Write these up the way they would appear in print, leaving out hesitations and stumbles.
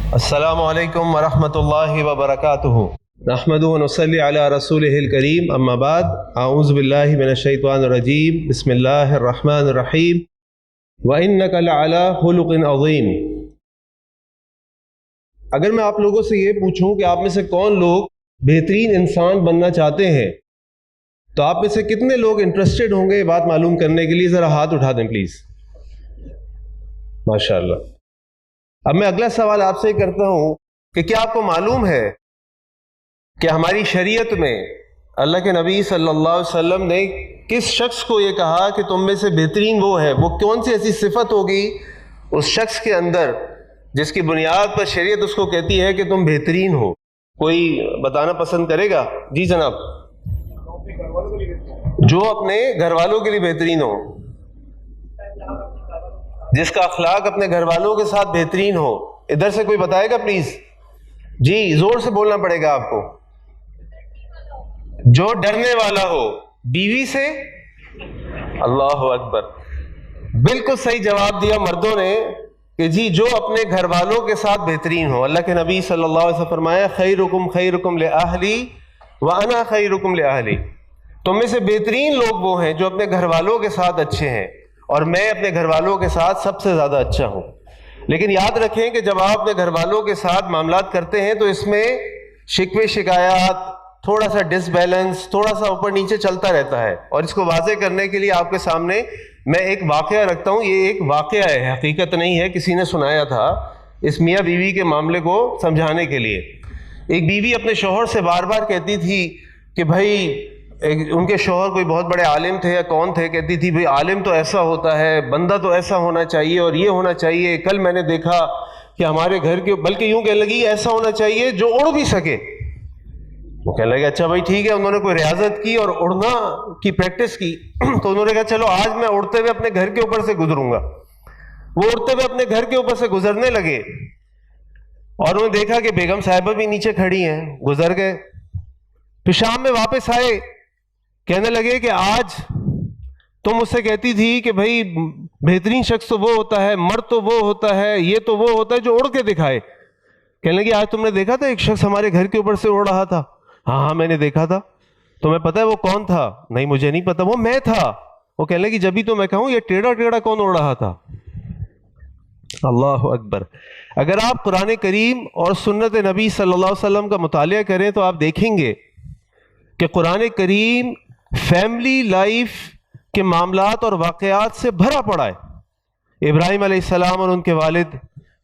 السلام علیکم ورحمۃ اللہ وبرکاتہ۔ نحمدہ ونصلی علی رسولہ الکریم، اما بعد، اعوذ باللہ من الشیطان الرجیم، بسم اللہ الرحمن الرحیم، وَإِنَّكَ لَعَلَىٰ خُلُقٍ عَظِيمٍ۔ اگر میں آپ لوگوں سے یہ پوچھوں کہ آپ میں سے کون لوگ بہترین انسان بننا چاہتے ہیں، تو آپ میں سے کتنے لوگ انٹرسٹڈ ہوں گے یہ بات معلوم کرنے کے لیے؟ ذرا ہاتھ اٹھا دیں پلیز۔ ماشاء اللہ۔ اب میں اگلا سوال آپ سے کرتا ہوں کہ کیا آپ کو معلوم ہے کہ ہماری شریعت میں اللہ کے نبی صلی اللہ علیہ وسلم نے کس شخص کو یہ کہا کہ تم میں سے بہترین وہ ہے؟ وہ کون سی ایسی صفت ہوگی اس شخص کے اندر جس کی بنیاد پر شریعت اس کو کہتی ہے کہ تم بہترین ہو؟ کوئی بتانا پسند کرے گا؟ جی جناب۔ جو اپنے گھر والوں کے لیے بہترین ہو، جس کا اخلاق اپنے گھر والوں کے ساتھ بہترین ہو۔ ادھر سے کوئی بتائے گا پلیز؟ جی زور سے بولنا پڑے گا آپ کو۔ جو ڈرنے والا ہو بیوی سے۔ اللہ اکبر، بالکل صحیح جواب دیا مردوں نے کہ جی جو اپنے گھر والوں کے ساتھ بہترین ہو۔ اللہ کے نبی صلی اللہ علیہ وسلم فرمایا خیرکم خیرکم لأہلی وانا خیرکم لأہلی۔ تم میں سے بہترین لوگ وہ ہیں جو اپنے گھر والوں کے ساتھ اچھے ہیں، اور میں اپنے گھر والوں کے ساتھ سب سے زیادہ اچھا ہوں۔ لیکن یاد رکھیں کہ جب آپ اپنے گھر والوں کے ساتھ معاملات کرتے ہیں تو اس میں شکوے شکایات، تھوڑا سا ڈس بیلنس، تھوڑا سا اوپر نیچے چلتا رہتا ہے۔ اور اس کو واضح کرنے کے لیے آپ کے سامنے میں ایک واقعہ رکھتا ہوں۔ یہ ایک واقعہ ہے، حقیقت نہیں ہے، کسی نے سنایا تھا اس میاں بیوی کے معاملے کو سمجھانے کے لیے۔ ایک بیوی اپنے شوہر سے بار بار کہتی تھی کہ بھائی، ان کے شوہر کوئی بہت بڑے عالم تھے یا کون تھے، کہتی تھی بھئی عالم تو ایسا ہوتا ہے، بندہ تو ایسا ہونا چاہیے اور یہ ہونا چاہیے۔ کل میں نے دیکھا کہ ہمارے گھر کے، بلکہ یوں کہنے لگی ایسا ہونا چاہیے جو اڑ بھی سکے۔ وہ کہنے لگے اچھا بھائی ٹھیک ہے، انہوں نے کوئی ریاضت کی اور اڑنا کی پریکٹس کی، تو انہوں نے کہا چلو آج میں اڑتے ہوئے اپنے گھر کے اوپر سے گزروں گا۔ وہ اڑتے ہوئے اپنے گھر کے اوپر سے گزرنے لگے اور انہوں نے دیکھا کہ بیگم صاحبہ بھی نیچے کھڑی ہیں، گزر گئے۔ پھر شام میں واپس آئے، کہنے لگے کہ آج تم مجھ سے کہتی تھی کہ بھائی بہترین شخص تو وہ ہوتا ہے، مرد تو وہ ہوتا ہے، یہ تو وہ ہوتا ہے جو اڑ کے دکھائے۔ کہنے لگے آج تم نے دیکھا تھا ایک شخص ہمارے گھر کے اوپر سے اڑ رہا تھا؟ ہاں میں نے دیکھا تھا۔ تمہیں پتہ ہے وہ کون تھا؟ نہیں مجھے نہیں پتا، وہ میں تھا۔ وہ کہنے لگی جبھی تو میں کہوں یہ ٹیڑھا ٹیڑھا کون اڑ رہا تھا؟ اللہ اکبر۔ اگر آپ قرآن کریم اور سنت نبی صلی اللہ علیہ وسلم کا مطالعہ کریں تو آپ دیکھیں گے کہ قرآن کریم فیملی لائف کے معاملات اور واقعات سے بھرا پڑا ہے۔ ابراہیم علیہ السلام اور ان کے والد،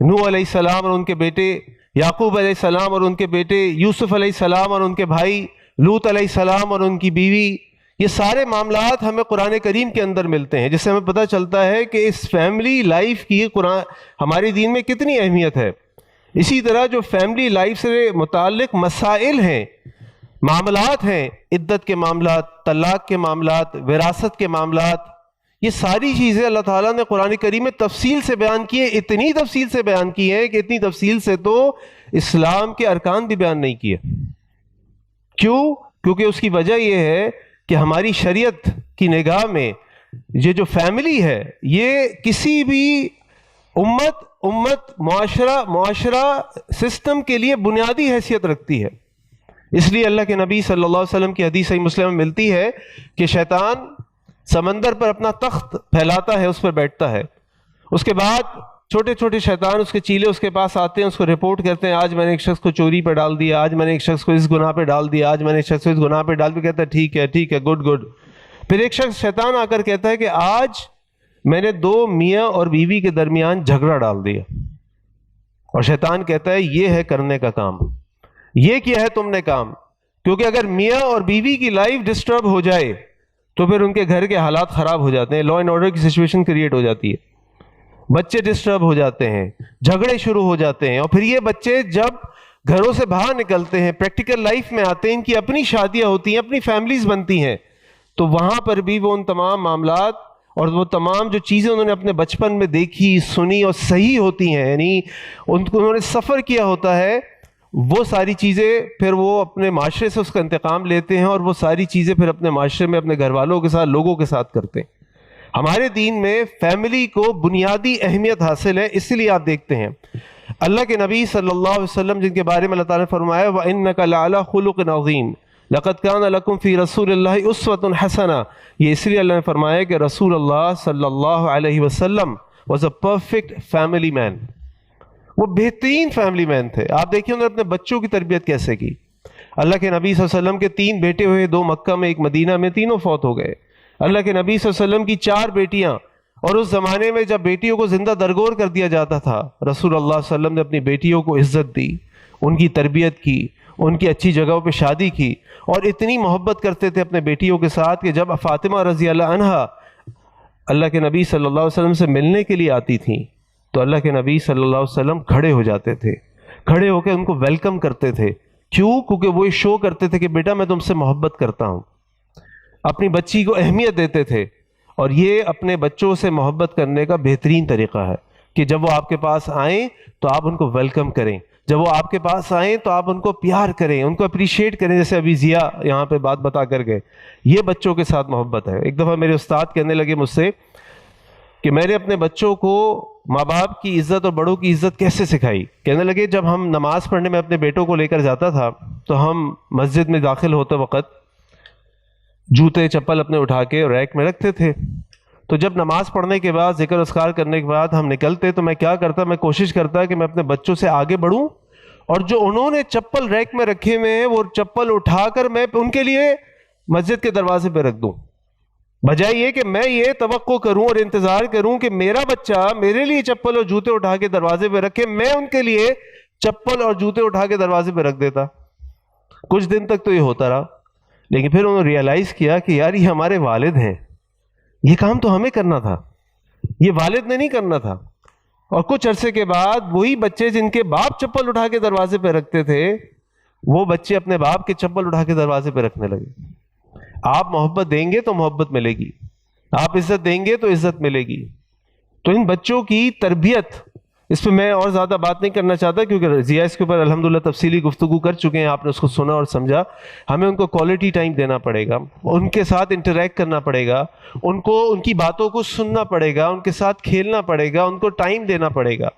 نوح علیہ السلام اور ان کے بیٹے، یعقوب علیہ السلام اور ان کے بیٹے، یوسف علیہ السلام اور ان کے بھائی، لوط علیہ السلام اور ان کی بیوی، یہ سارے معاملات ہمیں قرآن کریم کے اندر ملتے ہیں، جس سے ہمیں پتہ چلتا ہے کہ اس فیملی لائف کی قرآن ہمارے دین میں کتنی اہمیت ہے۔ اسی طرح جو فیملی لائف سے متعلق مسائل ہیں، معاملات ہیں، عدت کے معاملات، طلاق کے معاملات، وراثت کے معاملات، یہ ساری چیزیں اللہ تعالیٰ نے قرآن کریم میں تفصیل سے بیان کی ہیں، اتنی تفصیل سے بیان کی ہیں کہ اتنی تفصیل سے تو اسلام کے ارکان بھی بیان نہیں کیے۔ کیوں؟ کیونکہ اس کی وجہ یہ ہے کہ ہماری شریعت کی نگاہ میں یہ جو فیملی ہے یہ کسی بھی امت معاشرہ سسٹم کے لیے بنیادی حیثیت رکھتی ہے۔ اس لیے اللہ کے نبی صلی اللہ علیہ وسلم کی حدیث صحیح مسلم میں ملتی ہے کہ شیطان سمندر پر اپنا تخت پھیلاتا ہے، اس پر بیٹھتا ہے، اس کے بعد چھوٹے چھوٹے شیطان اس کے چیلے اس کے پاس آتے ہیں، اس کو رپورٹ کرتے ہیں آج میں نے ایک شخص کو چوری پہ ڈال دیا، آج میں نے ایک شخص کو اس گناہ پہ ڈال دیا، آج میں نے ایک شخص کو اس گناہ پہ ڈال دیا۔ کہتا ہے ٹھیک ہے گڈ۔ پھر ایک شخص شیطان آ کر کہتا ہے کہ آج میں نے دو میاں اور بیوی کے درمیان جھگڑا ڈال دیا، اور شیطان کہتا ہے یہ ہے کرنے کا کام، یہ کیا ہے تم نے کام؟ کیونکہ اگر میاں اور بیوی کی لائف ڈسٹرب ہو جائے تو پھر ان کے گھر کے حالات خراب ہو جاتے ہیں، لا اینڈ آرڈر کی سچویشن کریٹ ہو جاتی ہے، بچے ڈسٹرب ہو جاتے ہیں، جھگڑے شروع ہو جاتے ہیں، اور پھر یہ بچے جب گھروں سے باہر نکلتے ہیں، پریکٹیکل لائف میں آتے ہیں، ان کی اپنی شادیاں ہوتی ہیں، اپنی فیملیز بنتی ہیں، تو وہاں پر بھی وہ ان تمام معاملات اور وہ تمام جو چیزیں انہوں نے اپنے بچپن میں دیکھی، سنی اور صحیح ہوتی ہیں، یعنی ان کو انہوں نے سفر کیا ہوتا ہے، وہ ساری چیزیں پھر وہ اپنے معاشرے سے اس کا انتقام لیتے ہیں، اور وہ ساری چیزیں پھر اپنے معاشرے میں اپنے گھر والوں کے ساتھ، لوگوں کے ساتھ کرتے ہیں۔ ہمارے دین میں فیملی کو بنیادی اہمیت حاصل ہے، اس لیے آپ دیکھتے ہیں اللہ کے نبی صلی اللہ علیہ وسلم جن کے بارے میں اللہ تعالیٰ نے فرمایا وَإِنَّكَ لَعَلَىٰ خُلُقٍ عَظِيمٍ لَقَدْ كَانَ لَكُمْ فِي رَسُولِ اللَّهِ أُسْوَةٌ حَسَنَةٌ، یہ اس لیے اللہ نے فرمایا کہ رسول اللہ صلی اللہ علیہ وسلم was a perfect family man، وہ بہترین فیملی مین تھے۔ آپ دیکھیں انہوں نے اپنے بچوں کی تربیت کیسے کی۔ اللہ کے نبی صلی اللہ علیہ وسلم کے 3 بیٹے ہوئے، 2 مکہ میں 1 مدینہ میں، تینوں فوت ہو گئے۔ اللہ کے نبی صلی اللہ علیہ وسلم کی 4 بیٹیاں، اور اس زمانے میں جب بیٹیوں کو زندہ درگور کر دیا جاتا تھا، رسول اللہ صلی اللہ علیہ وسلم نے اپنی بیٹیوں کو عزت دی، ان کی تربیت کی، ان کی اچھی جگہوں پہ شادی کی، اور اتنی محبت کرتے تھے اپنے بیٹیوں کے ساتھ کہ جب فاطمہ رضی اللہ عنہا اللہ کے نبی صلی اللہ علیہ وسلم سے ملنے کے لیے آتی تھیں تو اللہ کے نبی صلی اللہ علیہ وسلم کھڑے ہو جاتے تھے، کھڑے ہو کے ان کو ویلکم کرتے تھے۔ کیوں؟ کیونکہ وہ شو کرتے تھے کہ بیٹا میں تم سے محبت کرتا ہوں، اپنی بچی کو اہمیت دیتے تھے۔ اور یہ اپنے بچوں سے محبت کرنے کا بہترین طریقہ ہے کہ جب وہ آپ کے پاس آئیں تو آپ ان کو ویلکم کریں، جب وہ آپ کے پاس آئیں تو آپ ان کو پیار کریں، ان کو اپریشیٹ کریں، جیسے ابھی ضیا یہاں پہ بات بتا کر گئے۔ یہ بچوں کے ساتھ محبت ہے۔ ایک دفعہ میرے استاد کہنے لگے مجھ سے کہ میں نے اپنے بچوں کو ماں باپ کی عزت اور بڑوں کی عزت کیسے سکھائی۔ کہنے لگے جب ہم نماز پڑھنے میں اپنے بیٹوں کو لے کر جاتا تھا تو ہم مسجد میں داخل ہوتے وقت جوتے چپل اپنے اٹھا کے ریک میں رکھتے تھے، تو جب نماز پڑھنے کے بعد ذکر اذکار کرنے کے بعد ہم نکلتے تو میں کیا کرتا، میں کوشش کرتا کہ میں اپنے بچوں سے آگے بڑھوں اور جو انہوں نے چپل ریک میں رکھے ہوئے ہیں وہ چپل اٹھا کر میں ان کے لیے مسجد کے دروازے پہ رکھ دوں، بجائے یہ کہ میں یہ توقع کروں اور انتظار کروں کہ میرا بچہ میرے لیے چپل اور جوتے اٹھا کے دروازے پہ رکھے، میں ان کے لیے چپل اور جوتے اٹھا کے دروازے پہ رکھ دیتا۔ کچھ دن تک تو یہ ہوتا رہا، لیکن پھر انہوں نے ریئلائز کیا کہ یار یہ ہمارے والد ہیں، یہ کام تو ہمیں کرنا تھا، یہ والد نے نہیں کرنا تھا۔ اور کچھ عرصے کے بعد وہی بچے جن کے باپ چپل اٹھا کے دروازے پہ رکھتے تھے، وہ بچے اپنے باپ کے چپل اٹھا کے دروازے پہ رکھنے لگے۔ آپ محبت دیں گے تو محبت ملے گی، آپ عزت دیں گے تو عزت ملے گی۔ تو ان بچوں کی تربیت، اس پہ میں اور زیادہ بات نہیں کرنا چاہتا کیونکہ ضیا اس کے اوپر الحمدللہ تفصیلی گفتگو کر چکے ہیں، آپ نے اس کو سنا اور سمجھا۔ ہمیں ان کو کوالٹی ٹائم دینا پڑے گا، ان کے ساتھ انٹریکٹ کرنا پڑے گا، ان کو ان کی باتوں کو سننا پڑے گا، ان کے ساتھ کھیلنا پڑے گا، ان کو ٹائم دینا پڑے گا۔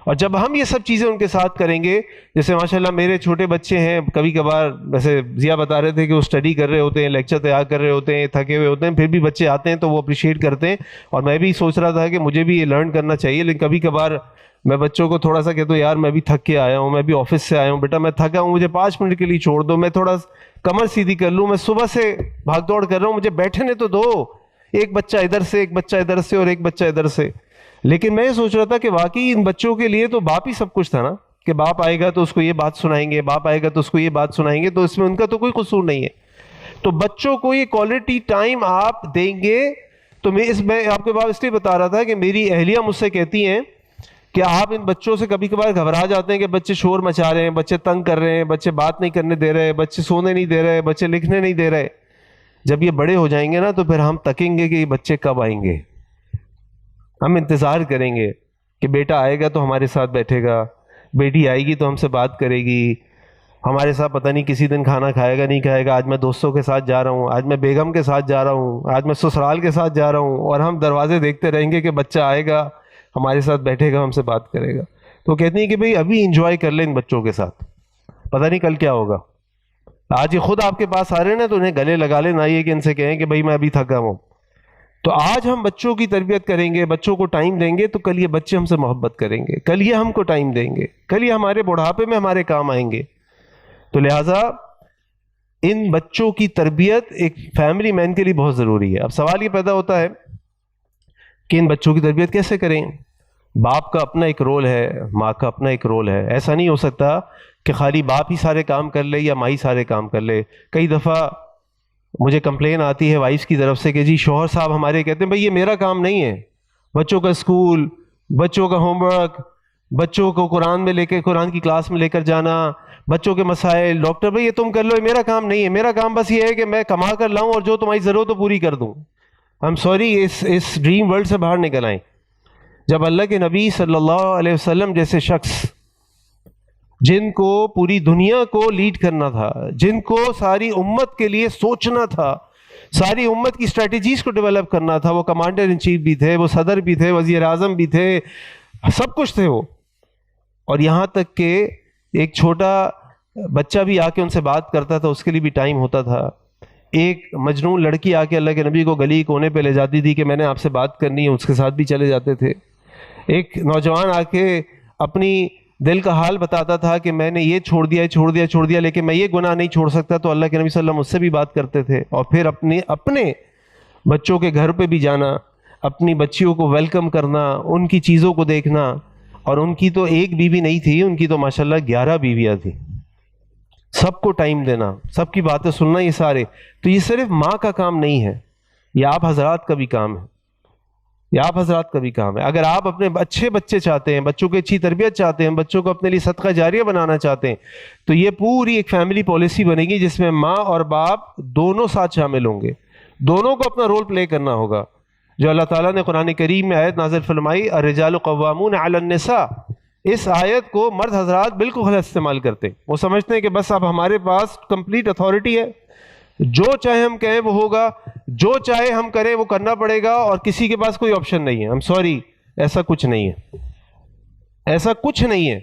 اور جب ہم یہ سب چیزیں ان کے ساتھ کریں گے، جیسے ماشاءاللہ میرے چھوٹے بچے ہیں، کبھی کبھار ویسے ضیا بتا رہے تھے کہ وہ اسٹڈی کر رہے ہوتے ہیں، لیکچر تیار کر رہے ہوتے ہیں، تھکے ہوئے ہوتے ہیں، پھر بھی بچے آتے ہیں تو وہ اپریشیٹ کرتے ہیں، اور میں بھی سوچ رہا تھا کہ مجھے بھی یہ لرن کرنا چاہیے۔ لیکن کبھی کبھار میں بچوں کو تھوڑا سا کہتا ہوں یار میں بھی تھک کے آیا ہوں، میں بھی آفس سے آیا ہوں، بیٹا میں تھکا ہوں، مجھے 5 منٹ کے لیے چھوڑ دو، میں تھوڑا کمر سیدھی کر لوں، میں صبح سے بھاگ دوڑ کر رہا ہوں، مجھے بیٹھنے تو دو، ایک بچہ ادھر سے، ایک بچہ ادھر سے اور ایک بچہ ادھر سے۔ لیکن میں یہ سوچ رہا تھا کہ واقعی ان بچوں کے لیے تو باپ ہی سب کچھ تھا نا، کہ باپ آئے گا تو اس کو یہ بات سنائیں گے، باپ آئے گا تو اس کو یہ بات سنائیں گے، تو اس میں ان کا تو کوئی قصور نہیں ہے۔ تو بچوں کو یہ کوالٹی ٹائم آپ دیں گے تو میں آپ کے بعد اس لیے بتا رہا تھا کہ میری اہلیہ مجھ سے کہتی ہیں کہ آپ ان بچوں سے کبھی کبھار گھبرا جاتے ہیں کہ بچے شور مچا رہے ہیں، بچے تنگ کر رہے ہیں، بچے بات نہیں کرنے دے رہے، بچے سونے نہیں دے رہے، بچے لکھنے نہیں دے رہے۔ جب یہ بڑے ہو جائیں گے نا تو پھر ہم تکیں گے کہ یہ بچے کب آئیں گے، ہم انتظار کریں گے کہ بیٹا آئے گا تو ہمارے ساتھ بیٹھے گا، بیٹی آئے گی تو ہم سے بات کرے گی، ہمارے ساتھ پتہ نہیں کسی دن کھانا کھائے گا نہیں کھائے گا، آج میں دوستوں کے ساتھ جا رہا ہوں، آج میں بیگم کے ساتھ جا رہا ہوں، آج میں سسرال کے ساتھ جا رہا ہوں، اور ہم دروازے دیکھتے رہیں گے کہ بچہ آئے گا، ہمارے ساتھ بیٹھے گا، ہم سے بات کرے گا۔ تو کہتے ہیں کہ بھئی ابھی انجوائے کر لیں ان بچوں کے ساتھ، پتہ نہیں کل کیا ہوگا۔ آج یہ خود آپ کے پاس آ رہے ہیں نا تو انہیں گلے لگا لیں، نہ یہ کہ ان سے کہیں کہ بھئی میں ابھی تھکا ہوں۔ تو آج ہم بچوں کی تربیت کریں گے، بچوں کو ٹائم دیں گے تو کل یہ بچے ہم سے محبت کریں گے، کل یہ ہم کو ٹائم دیں گے، کل یہ ہمارے بڑھاپے میں ہمارے کام آئیں گے۔ تو لہٰذا ان بچوں کی تربیت ایک فیملی مین کے لیے بہت ضروری ہے۔ اب سوال یہ پیدا ہوتا ہے کہ ان بچوں کی تربیت کیسے کریں؟ باپ کا اپنا ایک رول ہے، ماں کا اپنا ایک رول ہے۔ ایسا نہیں ہو سکتا کہ خالی باپ ہی سارے کام کر لے یا ماں ہی سارے کام کر لے۔ کئی دفعہ مجھے کمپلین آتی ہے وائفس کی طرف سے کہ جی شوہر صاحب ہمارے کہتے ہیں بھئی یہ میرا کام نہیں ہے، بچوں کا اسکول، بچوں کا ہوم ورک، بچوں کو قرآن میں لے کے قرآن کی کلاس میں لے کر جانا، بچوں کے مسائل، ڈاکٹر بھئی یہ تم کر لو، یہ میرا کام نہیں ہے، میرا کام بس یہ ہے کہ میں کما کر لاؤں اور جو تمہاری ضرورت ہو پوری کر دوں۔ ہم سوری اس ڈریم ورلڈ سے باہر نکل آئیں۔ جب اللہ کے نبی صلی اللہ علیہ وسلم جیسے شخص جن کو پوری دنیا کو لیڈ کرنا تھا، جن کو ساری امت کے لیے سوچنا تھا، ساری امت کی اسٹریٹجیز کو ڈیولپ کرنا تھا، وہ کمانڈر ان چیف بھی تھے، وہ صدر بھی تھے، وزیر اعظم بھی تھے، سب کچھ تھے وہ، اور یہاں تک کہ ایک چھوٹا بچہ بھی آ کے ان سے بات کرتا تھا، اس کے لیے بھی ٹائم ہوتا تھا. ایک مجنون لڑکی آ کے اللہ کے نبی کو گلی کونے پہ لے جاتی تھی کہ میں نے آپ سے بات کرنی ہے، اس کے ساتھ بھی چلے جاتے تھے. ایک نوجوان آ کے اپنی دل کا حال بتاتا تھا کہ میں نے یہ چھوڑ دیا لیکن میں یہ گناہ نہیں چھوڑ سکتا، تو اللہ کے نبی صلی اللہ علیہ وسلم اس سے بھی بات کرتے تھے. اور پھر اپنے بچوں کے گھر پہ بھی جانا، اپنی بچیوں کو ویلکم کرنا، ان کی چیزوں کو دیکھنا. اور ان کی تو ایک بیوی نہیں تھی، ان کی تو ماشاءاللہ 11 بیویاں تھیں. سب کو ٹائم دینا، سب کی باتیں سننا، یہ سارے. تو یہ صرف ماں کا کام نہیں ہے، یہ آپ حضرات کا بھی کام ہے. یہ آپ حضرات کا بھی کام ہے. اگر آپ اپنے اچھے بچے چاہتے ہیں، بچوں کی اچھی تربیت چاہتے ہیں، بچوں کو اپنے لیے صدقہ جاریہ بنانا چاہتے ہیں، تو یہ پوری ایک فیملی پالیسی بنے گی جس میں ماں اور باپ دونوں ساتھ شامل ہوں گے. دونوں کو اپنا رول پلے کرنا ہوگا. جو اللہ تعالیٰ نے قرآن کریم میں آیت نازل فرمائی الرجال قوامون علی النساء، اس آیت کو مرد حضرات بالکل غلط استعمال کرتے ہیں. وہ سمجھتے ہیں کہ بس اب ہمارے پاس کمپلیٹ اتھارٹی ہے، جو چاہے ہم کہیں وہ ہوگا، جو چاہے ہم کریں وہ کرنا پڑے گا، اور کسی کے پاس کوئی آپشن نہیں ہے. I'm sorry، ایسا کچھ نہیں ہے، ایسا کچھ نہیں ہے.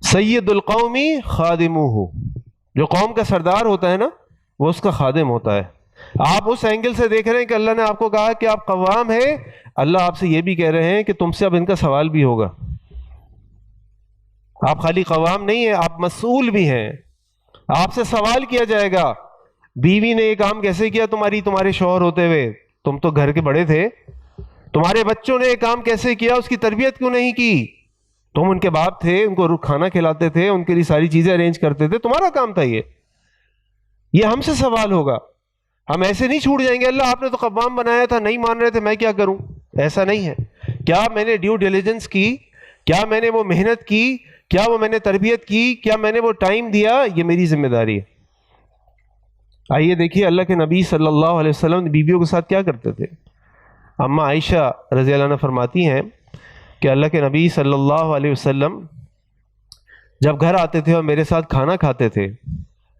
سید القوم خادموہ، جو قوم کا سردار ہوتا ہے نا، وہ اس کا خادم ہوتا ہے. آپ اس اینگل سے دیکھ رہے ہیں کہ اللہ نے آپ کو کہا کہ آپ قوام ہیں، اللہ آپ سے یہ بھی کہہ رہے ہیں کہ تم سے اب ان کا سوال بھی ہوگا. آپ خالی قوام نہیں ہیں، آپ مسئول بھی ہیں، آپ سے سوال کیا جائے گا. بیوی نے یہ کام کیسے کیا تمہارے شوہر ہوتے ہوئے؟ تم تو گھر کے بڑے تھے. تمہارے بچوں نے یہ کام کیسے کیا؟ اس کی تربیت کیوں نہیں کی؟ تم ان کے باپ تھے، ان کو کھانا کھلاتے تھے، ان کے لیے ساری چیزیں ارینج کرتے تھے، تمہارا کام تھا. یہ ہم سے سوال ہوگا. ہم ایسے نہیں چھوٹ جائیں گے، اللہ آپ نے تو قوام بنایا تھا، نہیں مان رہے تھے، میں کیا کروں؟ ایسا نہیں ہے. کیا میں نے ڈیو ڈیلیجنس کی؟ کیا میں نے وہ محنت کی؟ کیا وہ میں نے تربیت کی؟ کیا میں نے وہ ٹائم دیا؟ یہ میری ذمہ داری ہے. آئیے دیکھیے اللہ کے نبی صلی اللہ علیہ وسلم بیویوں کے ساتھ کیا کرتے تھے. اماں عائشہ رضی اللہ عنہ فرماتی ہیں کہ اللہ کے نبی صلی اللہ علیہ وسلم جب گھر آتے تھے اور میرے ساتھ کھانا کھاتے تھے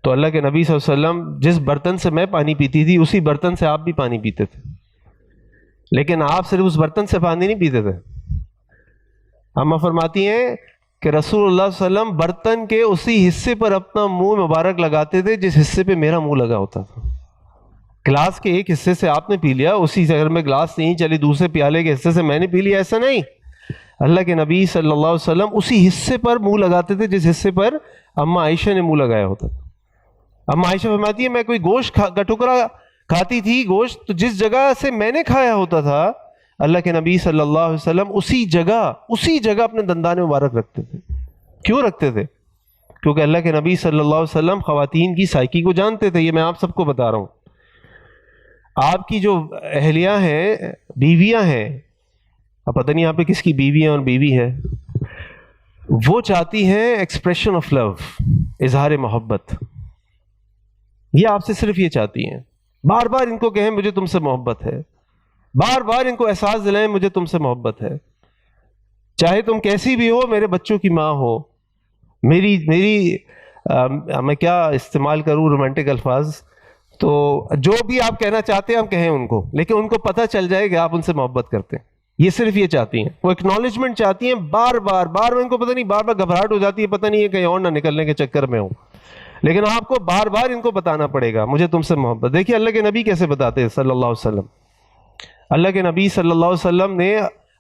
تو اللہ کے نبی صلی اللہ علیہ وسلم جس برتن سے میں پانی پیتی تھی اسی برتن سے آپ بھی پانی پیتے تھے، لیکن آپ صرف اس برتن سے پانی نہیں پیتے تھے. اماں فرماتی ہیں کہ رسول اللہ صلی اللہ علیہ وسلم برتن کے اسی حصے پر اپنا منہ مبارک لگاتے تھے جس حصے پہ میرا منہ لگا ہوتا تھا. گلاس کے ایک حصے سے آپ نے پی لیا، اسی اگر میں گلاس نہیں چلی دوسرے پیالے کے حصے سے میں نے پی لیا، ایسا نہیں. اللہ کے نبی صلی اللہ علیہ وسلم اسی حصے پر منہ لگاتے تھے جس حصے پر اماں عائشہ نے منہ لگایا ہوتا تھا. اماں عائشہ فرماتی ہے میں کوئی گوشت کا ٹکڑا کھاتی تھی، گوشت تو جس جگہ سے میں نے کھایا ہوتا تھا اللہ کے نبی صلی اللہ علیہ وسلم اسی جگہ اپنے دندان مبارک رکھتے تھے. کیوں رکھتے تھے؟ کیونکہ اللہ کے نبی صلی اللہ علیہ وسلم خواتین کی سائیکی کو جانتے تھے. یہ میں آپ سب کو بتا رہا ہوں. آپ کی جو اہلیہ ہیں، بیویاں ہیں، اب پتہ نہیں یہاں پہ کس کی بیوی ہے اور بیوی ہے، وہ چاہتی ہیں ایکسپریشن آف لو، اظہار محبت. یہ آپ سے صرف یہ چاہتی ہیں. بار بار ان کو کہیں مجھے تم سے محبت ہے، بار بار ان کو احساس دلائیں مجھے تم سے محبت ہے. چاہے تم کیسی بھی ہو، میرے بچوں کی ماں ہو، میری میں کیا استعمال کروں رومانٹک الفاظ، تو جو بھی آپ کہنا چاہتے ہیں ہم کہیں ان کو، لیکن ان کو پتہ چل جائے کہ آپ ان سے محبت کرتے ہیں. یہ صرف یہ چاہتی ہیں، وہ اکنالجمنٹ چاہتی ہیں. بار بار ان کو پتہ نہیں، بار بار گھبراہٹ ہو جاتی ہے، پتہ نہیں ہے کہیں اور نہ نکلنے کے چکر میں ہوں، لیکن آپ کو بار بار ان کو بتانا پڑے گا مجھے تم سے محبت. دیکھیے اللہ کے نبی کیسے بتاتے ہیں صلی اللہ علیہ وسلم. اللہ کے نبی صلی اللہ علیہ وسلم نے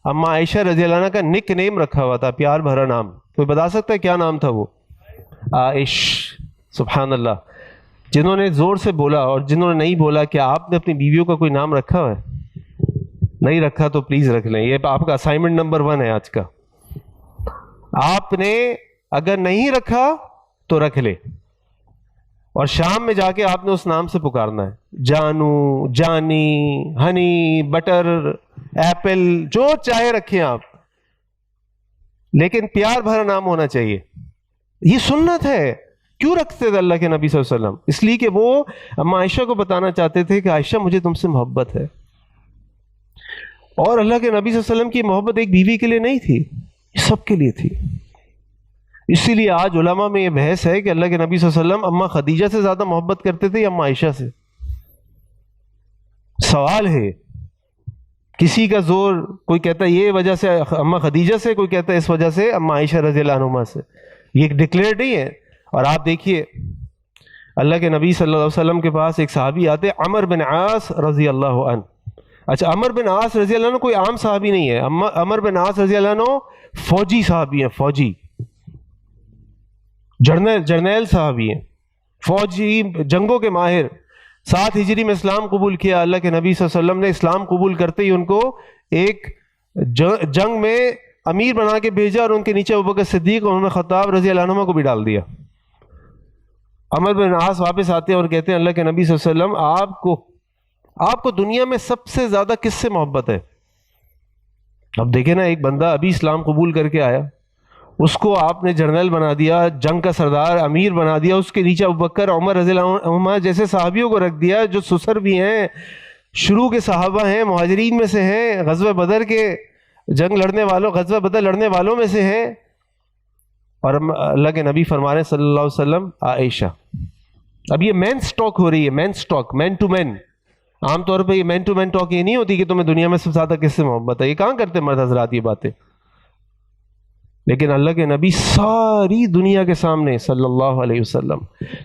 اماں عائشہ رضی اللہ عنہ کا نک نیم رکھا ہوا تھا، پیار بھرا نام. کوئی بتا سکتا ہے کیا نام تھا وہ؟ عائش. سبحان اللہ. جنہوں نے زور سے بولا اور جنہوں نے نہیں بولا، کیا آپ نے اپنی بیویوں کا کوئی نام رکھا ہوا ہے؟ نہیں رکھا تو پلیز رکھ لیں. یہ آپ کا اسائنمنٹ نمبر 1 ہے آج کا. آپ نے اگر نہیں رکھا تو رکھ لے، اور شام میں جا کے آپ نے اس نام سے پکارنا ہے. جانو، جانی، ہنی، بٹر، ایپل، جو چاہے رکھیں آپ، لیکن پیار بھرا نام ہونا چاہیے. یہ سنت ہے. کیوں رکھتے تھے اللہ کے نبی صلی اللہ علیہ وسلم؟ اس لیے کہ وہ اماں عائشہ کو بتانا چاہتے تھے کہ عائشہ مجھے تم سے محبت ہے. اور اللہ کے نبی صلی اللہ علیہ وسلم کی محبت ایک بیوی کے لیے نہیں تھی، یہ سب کے لیے تھی. اسی لیے آج علماء میں یہ بحث ہے کہ اللہ کے نبی صلی اللہ علیہ وسلم اماں خدیجہ سے زیادہ محبت کرتے تھے یا اماں عائشہ سے. سوال ہے کسی کا زور، کوئی کہتا ہے یہ وجہ سے اماں خدیجہ سے، کوئی کہتا ہے اس وجہ سے اماں عائشہ رضی اللہ عنہما سے، یہ ڈکلیئر نہیں ہے۔ اور آپ دیکھیے اللہ کے نبی صلی اللہ علیہ وسلم کے پاس ایک صحابی آتے عمر بن عاص رضی اللہ عنہ۔ اچھا، عمر بن عاص رضی اللہ عنہ کوئی عام صحابی نہیں ہے، عمر بن عاص رضی اللہ عنہ فوجی صحابی ہیں، فوجی جرنیل صحابی ہیں، فوجی جنگوں کے ماہر۔ 7 ہجری میں اسلام قبول کیا۔ اللہ کے نبی صلی اللہ علیہ وسلم نے اسلام قبول کرتے ہی ان کو ایک جنگ میں امیر بنا کے بھیجا، اور ان کے نیچے ابوبکر صدیق اور عمر خطاب رضی اللہ عنہما کو بھی ڈال دیا۔ عمر بن عاص واپس آتے ہیں اور کہتے ہیں اللہ کے نبی صلی اللہ علیہ وسلم آپ کو دنیا میں سب سے زیادہ کس سے محبت ہے؟ اب دیکھیں نا، ایک بندہ ابھی اسلام قبول کر کے آیا، اس کو آپ نے جنرل بنا دیا، جنگ کا سردار امیر بنا دیا، اس کے نیچے ابوبکر عمر رضی اللہ عنہ جیسے صحابیوں کو رکھ دیا جو سسر بھی ہیں، شروع کے صحابہ ہیں، مہاجرین میں سے ہیں، غزوہ بدر کے غزوہ بدر لڑنے والوں میں سے ہیں۔ اور اللہ کے نبی فرما رہے ہیں صلی اللہ علیہ وسلم عائشہ۔ اب یہ مین سٹاک ہو رہی ہے، مین سٹاک، مین ٹو مین۔ عام طور پہ یہ مین ٹو مین ٹاک یہ نہیں ہوتی کہ تمہیں دنیا میں سب سے زیادہ کس سے محبت ہے، یہ کہاں کرتے مرد حضرات یہ باتیں؟ لیکن اللہ کے نبی ساری دنیا کے سامنے صلی اللہ علیہ وسلم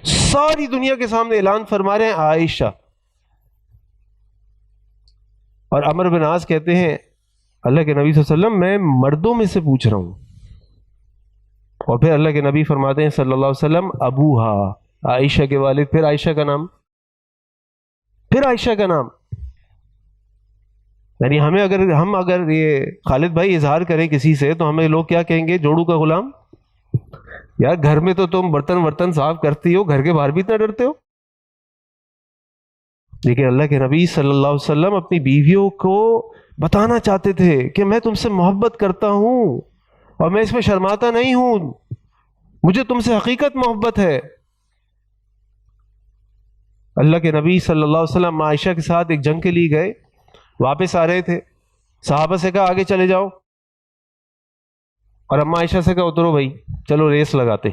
ساری دنیا کے سامنے اعلان فرما رہے ہیں عائشہ۔ اور عمر بن عاص کہتے ہیں اللہ کے نبی صلی اللہ علیہ وسلم میں مردوں میں سے پوچھ رہا ہوں۔ اور پھر اللہ کے نبی فرماتے ہیں صلی اللہ علیہ وسلم ابوہا، عائشہ کے والد، پھر عائشہ کا نام، پھر عائشہ کا نام۔ یعنی ہم اگر یہ خالد بھائی اظہار کریں کسی سے تو ہمیں لوگ کیا کہیں گے؟ جوڑو کا غلام۔ یار گھر میں تو تم برتن صاف کرتی ہو، گھر کے باہر بھی اتنا ڈرتے ہو؟ لیکن اللہ کے نبی صلی اللہ علیہ وسلم اپنی بیویوں کو بتانا چاہتے تھے کہ میں تم سے محبت کرتا ہوں اور میں اس میں شرماتا نہیں ہوں، مجھے تم سے حقیقت محبت ہے۔ اللہ کے نبی صلی اللہ علیہ وسلم عائشہ کے ساتھ ایک جنگ کے لیے گئے، واپس آ رہے تھے، صحابہ سے کہا آگے چلے جاؤ، اور اماں عائشہ سے کہا اترو بھائی چلو ریس لگاتے۔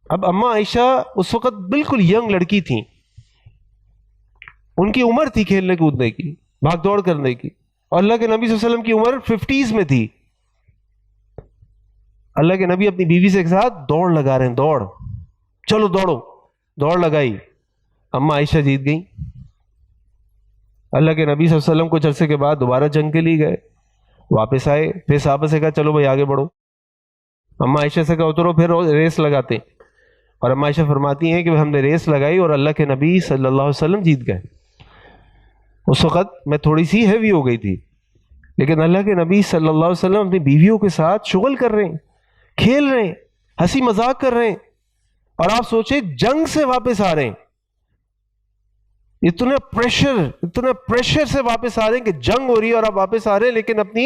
اب اماں عائشہ اس وقت بالکل ینگ لڑکی تھیں، ان کی عمر تھی کھیلنے کودنے کی، بھاگ دوڑ کرنے کی، اور اللہ کے نبی صلی اللہ علیہ وسلم کی عمر 50s میں تھی۔ اللہ کے نبی اپنی بیوی سے ایک ساتھ دوڑ لگا رہے ہیں، دوڑ، چلو دوڑو، دوڑ لگائی، اماں عائشہ جیت گئیں۔ اللہ کے نبی صلی اللہ علیہ وسلم کچھ عرصے کے بعد دوبارہ جنگ کے لیے گئے، واپس آئے، پھر صحابہ سے کہا چلو بھائی آگے بڑھو، اماں عائشہ سے کہا اترو، پھر ریس لگاتے، اور اماں عائشہ فرماتی ہیں کہ ہم نے ریس لگائی اور اللہ کے نبی صلی اللہ علیہ وسلم جیت گئے۔ اس وقت میں تھوڑی سی ہیوی ہو گئی تھی، لیکن اللہ کے نبی صلی اللہ علیہ وسلم اپنی بیویوں کے ساتھ شغل کر رہے ہیں، کھیل رہے ہیں، ہنسی مذاق کر رہے ہیں، اور آپ سوچیں جنگ سے واپس آ رہے ہیں، اتنا پریشر سے واپس آ رہے ہیں کہ جنگ ہو رہی ہے اور آپ واپس آ رہے ہیں، لیکن اپنی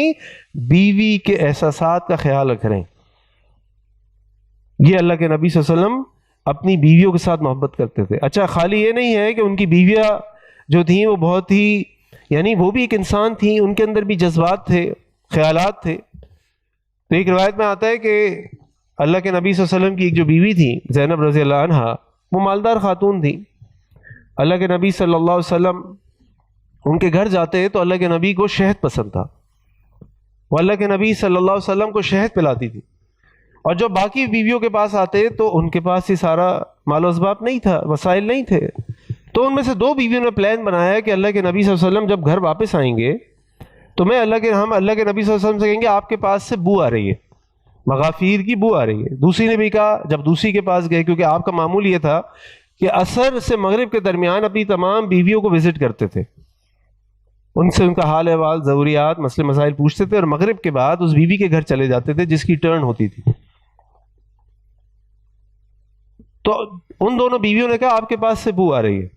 بیوی کے احساسات کا خیال رکھ رہے ہیں۔ یہ اللہ کے نبی صلی اللہ علیہ وسلم اپنی بیویوں کے ساتھ محبت کرتے تھے۔ اچھا، خالی یہ نہیں ہے کہ ان کی بیویاں جو تھیں وہ بہت ہی، یعنی وہ بھی ایک انسان تھیں، ان کے اندر بھی جذبات تھے، خیالات تھے۔ تو ایک روایت میں آتا ہے کہ اللہ کے نبی صلی اللہ علیہ وسلم کی ایک جو بیوی تھی زینب رضی اللہ عنہا، وہ مالدار خاتون تھی۔ اللہ کے نبی صلی اللہ علیہ وسلم ان کے گھر جاتے تو اللہ کے نبی کو شہد پسند تھا، وہ اللہ کے نبی صلی اللہ علیہ وسلم کو شہد پلاتی تھی، اور جو باقی بیویوں کے پاس آتے تو ان کے پاس یہ سارا مال و اسباب نہیں تھا، وسائل نہیں تھے، تو ان میں سے 2 بیویوں نے پلان بنایا کہ اللہ کے نبی صلی اللہ علیہ وسلم جب گھر واپس آئیں گے تو ہم اللہ کے نبی صلی اللہ علیہ وسلم سے کہیں گے آپ کے پاس سے بو آ رہی ہے، مغافیر کی بو آ رہی ہے۔ دوسری نے بھی کہا، جب دوسری کے پاس گئے، کیونکہ آپ کا معمول یہ تھا کہ عصر سے مغرب کے درمیان اپنی تمام بیویوں کو وزٹ کرتے تھے، ان سے ان کا حال احوال، ضروریات، مسئلے مسائل پوچھتے تھے، اور مغرب کے بعد اس بیوی کے گھر چلے جاتے تھے جس کی ٹرن ہوتی تھی۔ تو ان دونوں بیویوں نے کہا آپ کے پاس سے بو آ رہی ہے۔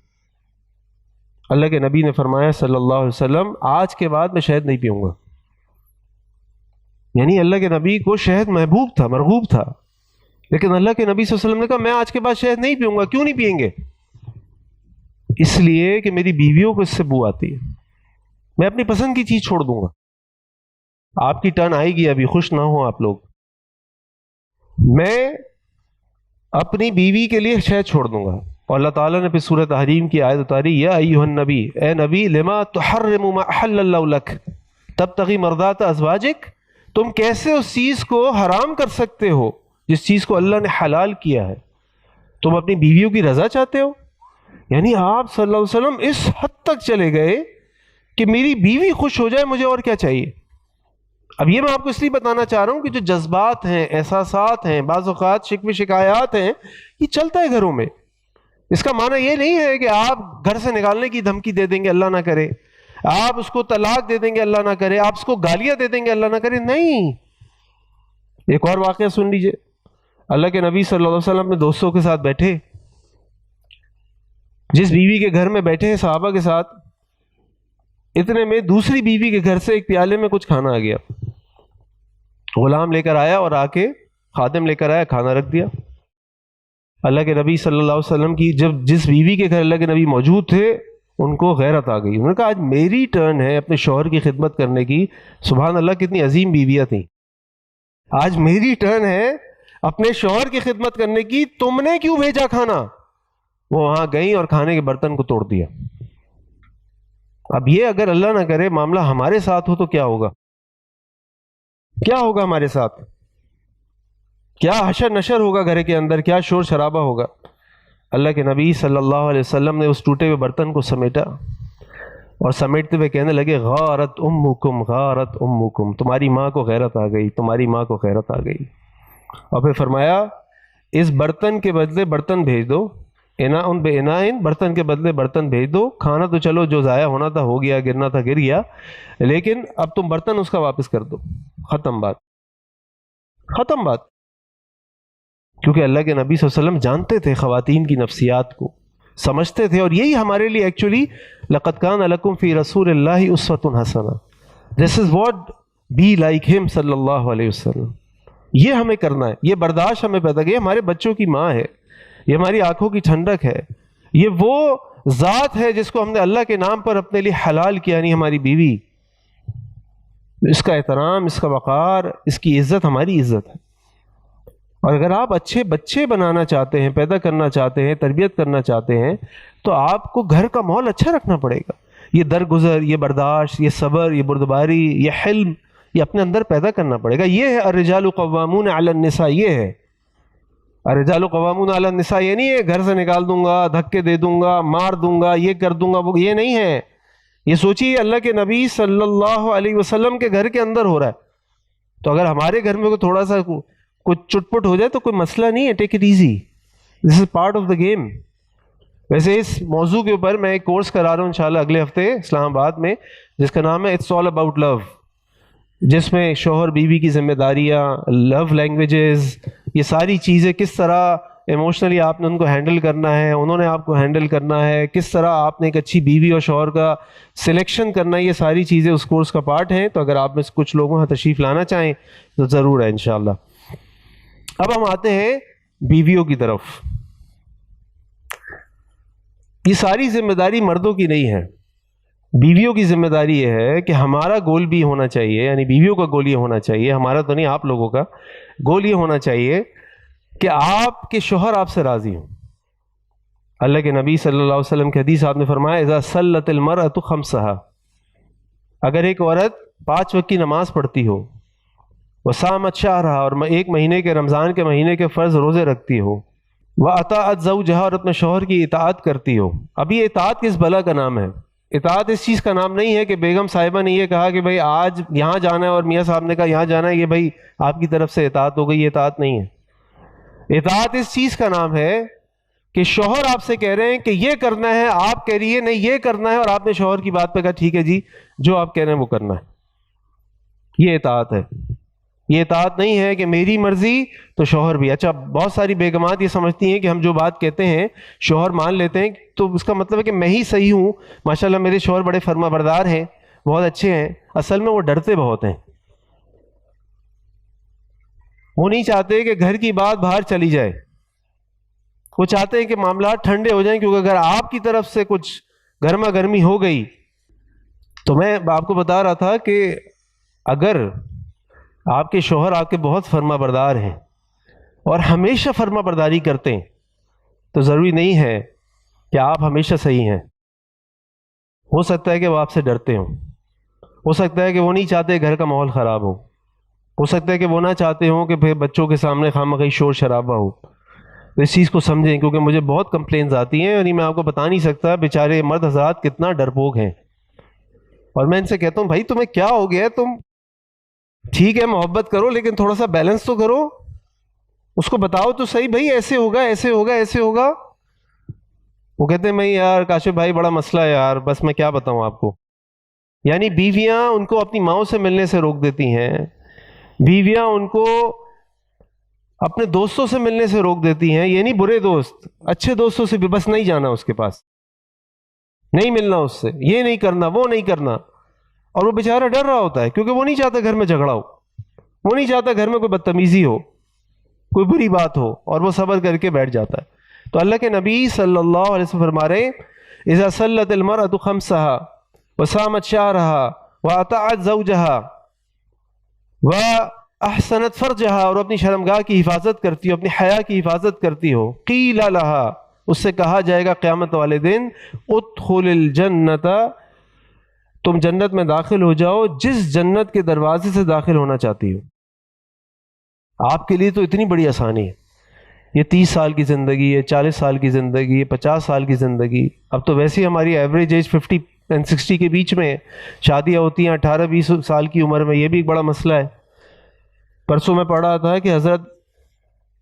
اللہ کے نبی نے فرمایا صلی اللہ علیہ وسلم آج کے بعد میں شہد نہیں پیوں گا۔ یعنی اللہ کے نبی کو شہد محبوب تھا، مرغوب تھا، لیکن اللہ کے نبی صلی اللہ علیہ وسلم نے کہا میں آج کے بعد شہد نہیں پیوں گا۔ کیوں نہیں پئیں گے؟ اس لیے کہ میری بیویوں کو اس سے بو آتی ہے، میں اپنی پسند کی چیز چھوڑ دوں گا۔ آپ کی ٹرن آئے گی، ابھی خوش نہ ہوں آپ لوگ، میں اپنی بیوی کے لیے شہد چھوڑ دوں گا، اور اللہ تعالیٰ نے پھر سورہ تحریم کی آیت اتاری، یا ایھا النبی، اے نبی، لما تحرم ما احل اللہ لک تبتغی مرضات ازواجک، تم کیسے اس چیز کو حرام کر سکتے ہو جس چیز کو اللہ نے حلال کیا ہے؟ تم اپنی بیویوں کی رضا چاہتے ہو؟ یعنی آپ صلی اللہ علیہ وسلم اس حد تک چلے گئے کہ میری بیوی خوش ہو جائے، مجھے اور کیا چاہیے؟ اب یہ میں آپ کو اس لیے بتانا چاہ رہا ہوں کہ جو جذبات ہیں، احساسات ہیں، بعض اوقات شکوے شکایات ہیں، یہ چلتا ہے گھروں میں۔ اس کا معنی یہ نہیں ہے کہ آپ گھر سے نکالنے کی دھمکی دے دیں گے، اللہ نہ کرے، آپ اس کو طلاق دے دیں گے، اللہ نہ کرے، آپ اس کو گالیاں دے دیں گے، اللہ نہ کرے، نہیں۔ ایک اور واقعہ سن لیجئے، اللہ کے نبی صلی اللہ علیہ وسلم اپنے دوستوں کے ساتھ بیٹھے، جس بیوی کے گھر میں بیٹھے ہیں صحابہ کے ساتھ، اتنے میں دوسری بیوی کے گھر سے ایک پیالے میں کچھ کھانا آ گیا، غلام لے کر آیا اور آ کے خادم لے کر آیا، کھانا رکھ دیا۔ اللہ کے نبی صلی اللہ علیہ وسلم کی جب جس بیوی کے گھر اللہ کے نبی موجود تھے، ان کو غیرت آ گئی، انہوں نے کہا آج میری ٹرن ہے اپنے شوہر کی خدمت کرنے کی۔ سبحان اللہ، کتنی عظیم بیویاں تھیں، آج میری ٹرن ہے اپنے شوہر کی خدمت کرنے کی، تم نے کیوں بھیجا کھانا؟ وہ وہاں گئیں اور کھانے کے برتن کو توڑ دیا۔ اب یہ اگر اللہ نہ کرے معاملہ ہمارے ساتھ ہو تو کیا ہوگا؟ کیا ہوگا ہمارے ساتھ؟ کیا حشر نشر ہوگا گھر کے اندر، کیا شور شرابہ ہوگا؟ اللہ کے نبی صلی اللہ علیہ وسلم نے اس ٹوٹے ہوئے برتن کو سمیٹا اور سمیٹتے ہوئے کہنے لگے، غارت امکم، غارت امکم، تمہاری ماں کو غیرت آ گئی، تمہاری ماں کو غیرت آ گئی۔ اور پھر فرمایا اس برتن کے بدلے برتن بھیج دو، اناء بے اناء، برتن کے بدلے برتن بھیج دو، کھانا تو چلو جو ضائع ہونا تھا ہو گیا، گرنا تھا گر گیا، لیکن اب تم برتن اس کا واپس کر دو۔ ختم بات، ختم بات۔ کیونکہ اللہ کے نبی صلی اللہ علیہ وسلم جانتے تھے خواتین کی نفسیات کو، سمجھتے تھے، اور یہی ہمارے لیے ایکچولی لقد کان لکم فی رسول اللہ اسوۃ حسنہ، دس از واٹ بی لائک ہم صلی اللہ علیہ وسلم۔ یہ ہمیں کرنا ہے، یہ برداشت ہمیں پیدا کی، ہمارے بچوں کی ماں ہے، یہ ہماری آنکھوں کی ٹھنڈک ہے، یہ وہ ذات ہے جس کو ہم نے اللہ کے نام پر اپنے لیے حلال کیا، یعنی ہماری بیوی۔ اس کا احترام، اس کا وقار، اس کی عزت ہماری عزت ہے۔ اور اگر آپ اچھے بچے بنانا چاہتے ہیں، پیدا کرنا چاہتے ہیں، تربیت کرنا چاہتے ہیں، تو آپ کو گھر کا ماحول اچھا رکھنا پڑے گا۔ یہ درگزر، یہ برداشت، یہ صبر، یہ بردباری، یہ حلم، یہ اپنے اندر پیدا کرنا پڑے گا۔ یہ ہے الرجال قوامون علی النساء، یہ ہے الرجال قوامون علی النساء۔ یہ نہیں ہے گھر سے نکال دوں گا، دھکے دے دوں گا، مار دوں گا، یہ کر دوں گا، وہ یہ نہیں ہے۔ یہ سوچیے اللہ کے نبی صلی اللہ علیہ وسلم کے گھر کے اندر ہو رہا ہے، تو اگر ہمارے گھر میں تھوڑا سا کچھ چٹپٹ ہو جائے تو کوئی مسئلہ نہیں ہے، take it easy, this is part of the game. ویسے اس موضوع کے اوپر میں ایک کورس کرا رہا ہوں انشاءاللہ اگلے ہفتے اسلام آباد میں، جس کا نام ہے اٹس آل اباؤٹ لو، جس میں شوہر بیوی کی ذمہ داریاں، لو لینگویجز، یہ ساری چیزیں کس طرح ایموشنلی آپ نے ان کو ہینڈل کرنا ہے، انہوں نے آپ کو ہینڈل کرنا ہے، کس طرح آپ نے ایک اچھی بیوی اور شوہر کا سلیکشن کرنا ہے، یہ ساری چیزیں اس کورس کا پارٹ ہیں۔ تو اگر آپ میں سے کچھ لوگوں کو تشریف لانا چاہیں تو ضرور ہے انشاءاللہ۔ اب ہم آتے ہیں بیویوں کی طرف۔ یہ ساری ذمہ داری مردوں کی نہیں ہے، بیویوں کی ذمہ داری یہ ہے کہ ہمارا گول بھی ہونا چاہیے، یعنی بیویوں کا گول یہ ہونا چاہیے، ہمارا تو نہیں، آپ لوگوں کا گول یہ ہونا چاہیے کہ آپ کے شوہر آپ سے راضی ہوں۔ اللہ کے نبی صلی اللہ علیہ وسلم کی حدیث آپ نے فرمایا اذا صلت المرأة خمسها، اگر ایک عورت 5 وقت کی نماز پڑھتی ہو، وصامت شہرها، اور ایک مہینے کے رمضان کے مہینے کے فرض روزے رکھتی ہو، واطاعت زوجها، اور اپنے شوہر کی اطاعت کرتی ہو۔ اب یہ اطاعت کس بلا کا نام ہے؟ اطاعت اس چیز کا نام نہیں ہے کہ بیگم صاحبہ نے یہ کہا کہ بھائی آج یہاں جانا ہے اور میاں صاحب نے کہا یہاں جانا ہے، یہ بھائی آپ کی طرف سے اطاعت ہو گئی، یہ اطاعت نہیں ہے۔ اطاعت اس چیز کا نام ہے کہ شوہر آپ سے کہہ رہے ہیں کہ یہ کرنا ہے، آپ کہہ رہی ہے نہیں یہ کرنا ہے، اور آپ نے شوہر کی بات پہ کہا ٹھیک ہے جی جو آپ کہہ رہے ہیں وہ کرنا ہے، یہ اطاعت ہے۔ یہ اطاعت نہیں ہے کہ میری مرضی تو شوہر بھی۔ اچھا، بہت ساری بیگمات یہ سمجھتی ہیں کہ ہم جو بات کہتے ہیں شوہر مان لیتے ہیں تو اس کا مطلب ہے کہ میں ہی صحیح ہوں، ماشاءاللہ میرے شوہر بڑے فرما بردار ہیں، بہت اچھے ہیں۔ اصل میں وہ ڈرتے بہت ہیں، وہ نہیں چاہتے کہ گھر کی بات باہر چلی جائے، وہ چاہتے ہیں کہ معاملات ٹھنڈے ہو جائیں، کیونکہ اگر آپ کی طرف سے کچھ گرما گرمی ہو گئی تو میں آپ کو بتا رہا تھا کہ اگر آپ کے شوہر آپ کے بہت فرما بردار ہیں اور ہمیشہ فرما برداری کرتے ہیں تو ضروری نہیں ہے کہ آپ ہمیشہ صحیح ہیں. ہو سکتا ہے کہ وہ آپ سے ڈرتے ہوں، ہو سکتا ہے کہ وہ نہیں چاہتے گھر کا ماحول خراب ہو سکتا ہے کہ وہ نہ چاہتے ہوں کہ پھر بچوں کے سامنے خواہ شور شرابہ ہو. تو اس چیز کو سمجھیں، کیونکہ مجھے بہت کمپلینز آتی ہیں اور میں آپ کو بتا نہیں سکتا بیچارے مرد حضرات کتنا ڈرپوک ہیں. اور میں ان سے کہتا ہوں بھائی تمہیں کیا ہو گیا ہے، تم ٹھیک ہے محبت کرو لیکن تھوڑا سا بیلنس تو کرو، اس کو بتاؤ تو صحیح بھائی ایسے ہوگا ایسے ہوگا ایسے ہوگا. وہ کہتے ہیں میں یار کاشف بھائی بڑا مسئلہ ہے یار، بس میں کیا بتاؤں آپ کو. یعنی بیویاں ان کو اپنی ماؤں سے ملنے سے روک دیتی ہیں، بیویاں ان کو اپنے دوستوں سے ملنے سے روک دیتی ہیں. یہ نہیں برے دوست، اچھے دوستوں سے بھی بس نہیں جانا اس کے پاس، نہیں ملنا اس سے، یہ نہیں کرنا وہ نہیں کرنا. اور وہ بیچارہ ڈر رہا ہوتا ہے کیونکہ وہ نہیں چاہتا گھر میں جھگڑا ہو، وہ نہیں چاہتا گھر میں کوئی بدتمیزی ہو، کوئی بری بات ہو، اور وہ صبر کر کے بیٹھ جاتا ہے. تو اللہ کے نبی صلی اللہ علیہ وسلم فرما رہے ہیں اذا صلت المرأة خمسها وصامت شهرها واطاعت زوجها واحسنت فرجها، اور اپنی شرمگاہ کی حفاظت کرتی ہو، اپنی حیا کی حفاظت کرتی ہو، قیل لها، اس سے کہا جائے گا قیامت والے دن ادخل الجنت، تم جنت میں داخل ہو جاؤ جس جنت کے دروازے سے داخل ہونا چاہتی ہو. آپ کے لیے تو اتنی بڑی آسانی ہے، یہ 30 سال کی زندگی ہے، 40 سال کی زندگی ہے، 50 سال کی زندگی. اب تو ویسے ہی ہماری ایوریج ایج 50 اور 60 کے بیچ میں شادیاں ہوتی ہیں 18-20 سال کی عمر میں. یہ بھی ایک بڑا مسئلہ ہے. پرسوں میں پڑھ رہا تھا کہ حضرت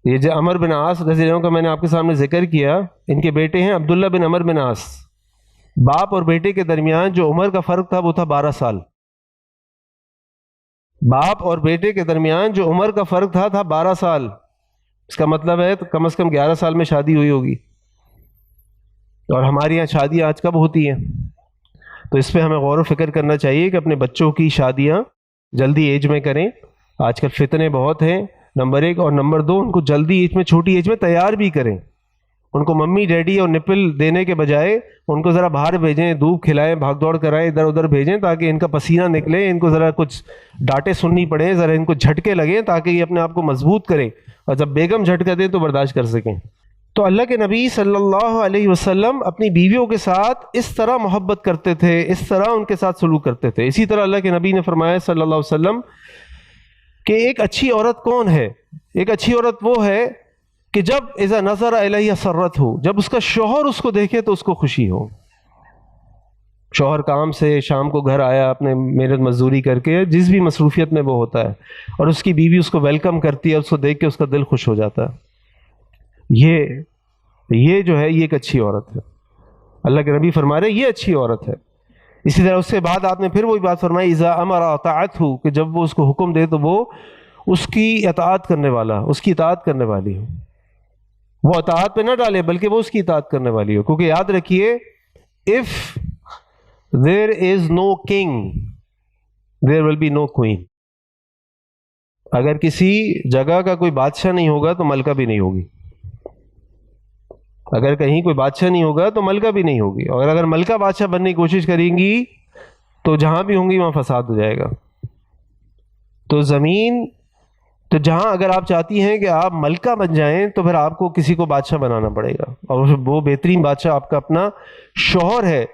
یہ جو عمر بن عاص رضی اللہ عنہ کا میں نے آپ کے سامنے ذکر کیا، ان کے بیٹے ہیں عبداللہ بن عمر بن عاص. باپ اور بیٹے کے درمیان جو عمر کا فرق تھا وہ تھا 12 سال. باپ اور بیٹے کے درمیان جو عمر کا فرق تھا 12 سال. اس کا مطلب ہے تو کم از کم 11 سال میں شادی ہوئی ہوگی. اور ہمارے یہاں شادیاں آج کب ہوتی ہیں؟ تو اس پہ ہمیں غور و فکر کرنا چاہیے کہ اپنے بچوں کی شادیاں جلدی ایج میں کریں. آج کل فتنے بہت ہیں نمبر 1، اور نمبر 2 ان کو جلدی ایج میں چھوٹی ایج میں تیار بھی کریں. ان کو ممی ڈیڈی اور نپل دینے کے بجائے ان کو ذرا باہر بھیجیں، دھوپ کھلائیں، بھاگ دوڑ کرائیں، ادھر ادھر بھیجیں تاکہ ان کا پسینہ نکلے، ان کو ذرا کچھ ڈانٹیں سننی پڑیں، ذرا ان کو جھٹکے لگیں تاکہ یہ اپنے آپ کو مضبوط کریں، اور جب بیگم جھٹکا دیں تو برداشت کر سکیں. تو اللہ کے نبی صلی اللہ علیہ وسلم اپنی بیویوں کے ساتھ اس طرح محبت کرتے تھے، اس طرح ان کے ساتھ سلوک کرتے تھے. اسی طرح اللہ کے نبی نے فرمایا صلی اللہ علیہ وسلم کہ ایک اچھی عورت کون ہے؟ ایک اچھی عورت وہ ہے کہ جب اذا نظر الیہ سرت ہو، جب اس کا شوہر اس کو دیکھے تو اس کو خوشی ہو. شوہر کام سے شام کو گھر آیا اپنے محنت مزدوری کر کے، جس بھی مصروفیت میں وہ ہوتا ہے، اور اس کی بیوی اس کو ویلکم کرتی ہے، اس کو دیکھ کے اس کا دل خوش ہو جاتا ہے. یہ جو ہے یہ ایک اچھی عورت ہے. اللہ کے نبی فرما رہے یہ اچھی عورت ہے. اسی طرح اس کے بعد آپ نے پھر وہی بات فرمائی اذا امر اطاعتہ، کہ جب وہ اس کو حکم دے تو وہ اس کی اطاعت کرنے والا، اس کی اطاعت کرنے والی ہو. وہ اطاعت پہ نہ ڈالے بلکہ وہ اس کی اطاعت کرنے والی ہو. کیونکہ یاد رکھیے if there is no king there will be no queen. اگر کسی جگہ کا کوئی بادشاہ نہیں ہوگا تو ملکہ بھی نہیں ہوگی. اگر کہیں کوئی بادشاہ نہیں ہوگا تو ملکہ بھی نہیں ہوگی، اور اگر ملکہ بادشاہ بننے کی کوشش کریں گی تو جہاں بھی ہوں گی وہاں فساد ہو جائے گا. تو زمین تو جہاں اگر آپ چاہتی ہیں کہ آپ ملکہ بن جائیں تو پھر آپ کو کسی کو بادشاہ بنانا پڑے گا، اور وہ بہترین بادشاہ آپ کا اپنا شوہر ہے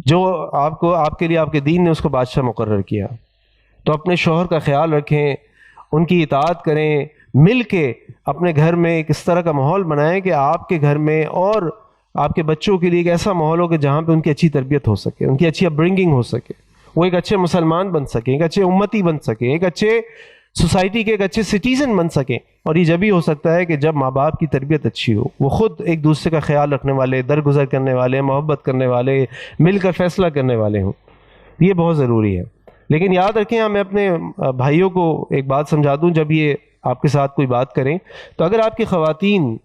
جو آپ کے لیے آپ کے دین نے اس کو بادشاہ مقرر کیا. تو اپنے شوہر کا خیال رکھیں، ان کی اطاعت کریں، مل کے اپنے گھر میں ایک اس طرح کا ماحول بنائیں کہ آپ کے گھر میں اور آپ کے بچوں کے لیے ایک ایسا ماحول ہو کہ جہاں پہ ان کی اچھی تربیت ہو سکے، ان کی اچھی اپ برنگنگ ہو سکے، وہ ایک اچھے مسلمان بن سکیں، ایک اچھے امتی بن سکیں، ایک اچھے سوسائٹی کے ایک اچھے سٹیزن بن سکیں. اور یہ جب ہی ہو سکتا ہے کہ جب ماں باپ کی تربیت اچھی ہو، وہ خود ایک دوسرے کا خیال رکھنے والے، درگزر کرنے والے، محبت کرنے والے، مل کر فیصلہ کرنے والے ہوں. یہ بہت ضروری ہے. لیکن یاد رکھیں، میں اپنے بھائیوں کو ایک بات سمجھا دوں، جب یہ آپ کے ساتھ کوئی بات کریں تو اگر آپ کی خواتین